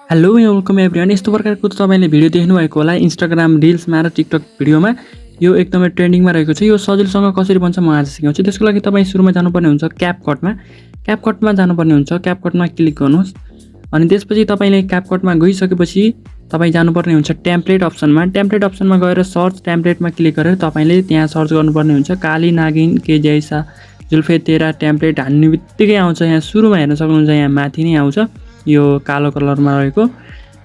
Hello welcome everyone. यस्तो प्रकारको तपाईँले भिडियो देख्नुभएको होला इन्स्टाग्राम रिल्समा र टिकटक भिडियोमा। यो एकदमै ट्रेन्डिङमा रहेको छ। यो सजिलोसँग कसरी बन्छ म आज सिकाउँछु। त्यसको लागि तपाईँ सुरुमा जानुपर्ने हुन्छ क्यापकटमा जानुपर्ने हुन्छ। क्यापकटमा क्लिक गर्नुहोस् अनि त्यसपछि तपाईँले क्यापकटमा गइसकेपछि तपाईँ जानुपर्ने हुन्छ टेम्प्लेट अप्सनमा गएर सर्च टेम्प्लेटमा क्लिक गरेर तपाईँले त्यहाँ सर्च गर्नुपर्ने हुन्छ काली नागिन के जैसा जुल्फे तेरा टेम्प्लेट हान्ने बित्तिकै आउँछ। यहाँ सुरुमा हेर्न सक्नुहुन्छ, यहाँ माथि नै आउँछ यो कालो कलरमा रहेको।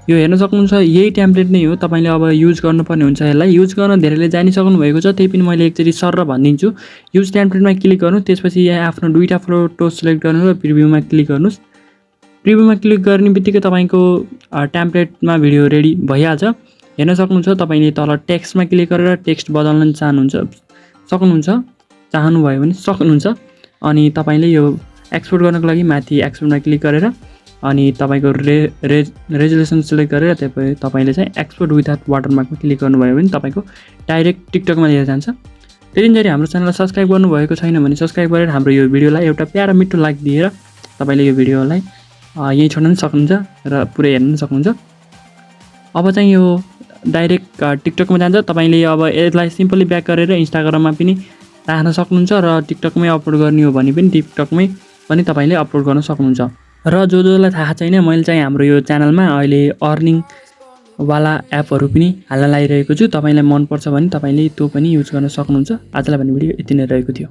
यो हेर्न सक्नुहुन्छ, यही टेम्प्लेट नै हो। तपाईँले अब युज गर्नुपर्ने हुन्छ। यसलाई युज गर्न धेरैले जानिसक्नु भएको छ, त्यही पनि मैले एकचोटि सर भनिदिन्छु। युज टेम्प्लेटमा क्लिक गर्नु, त्यसपछि यहाँ आफ्नो दुईवटा फोटो सिलेक्ट गर्नु र प्रिभ्यूमा क्लिक गर्नुहोस्। प्रिभ्यूमा क्लिक गर्ने बित्तिकै तपाईँको टेम्प्लेटमा भिडियो रेडी भइहाल्छ। हेर्न सक्नुहुन्छ, तपाईँले तल टेक्स्टमा क्लिक गरेर टेक्स्ट बदल्न चाहनुभयो भने सक्नुहुन्छ। अनि तपाईँले यो एक्सपोर्ट गर्नको लागि माथि एक्सपोर्टमा क्लिक गरेर अनि तपाईँको रेजुलेसन सिलेक्ट गरेर तपाईँले चाहिँ एक्सपोर्ट विदाउट वाटरमार्कमा क्लिक गर्नुभयो भने तपाईँको डाइरेक्ट टिकटकमा लिएर जान्छ। त्यसरी हाम्रो च्यानललाई सब्सक्राइब गर्नुभएको छैन भने सब्सक्राइब गरेर हाम्रो यो भिडियोलाई एउटा प्यारा मिठो लाइक दिएर तपाईँले यो भिडियोलाई यहीँ छोड्न पनि सक्नुहुन्छ र पुरै हेर्न पनि सक्नुहुन्छ। अब चाहिँ यो डाइरेक्ट टिकटकमा जान्छ। तपाईँले अब यसलाई सिम्पली ब्याक गरेर इन्स्टाग्राममा पनि राख्न सक्नुहुन्छ र टिकटकमै अपलोड गर्ने हो भने पनि टिकटकमै पनि तपाईँले अपलोड गर्न सक्नुहुन्छ। र जसलाई थाहा छैन, मैले चाहिँ हाम्रो यो च्यानलमा अहिले अर्निङवाला एपहरू पनि हाल्न लागिरहेको छु। तपाईँलाई मनपर्छ भने तपाईँले त्यो पनि युज गर्न सक्नुहुन्छ। आजलाई भन्ने भिडियो यति नै रहेको थियो।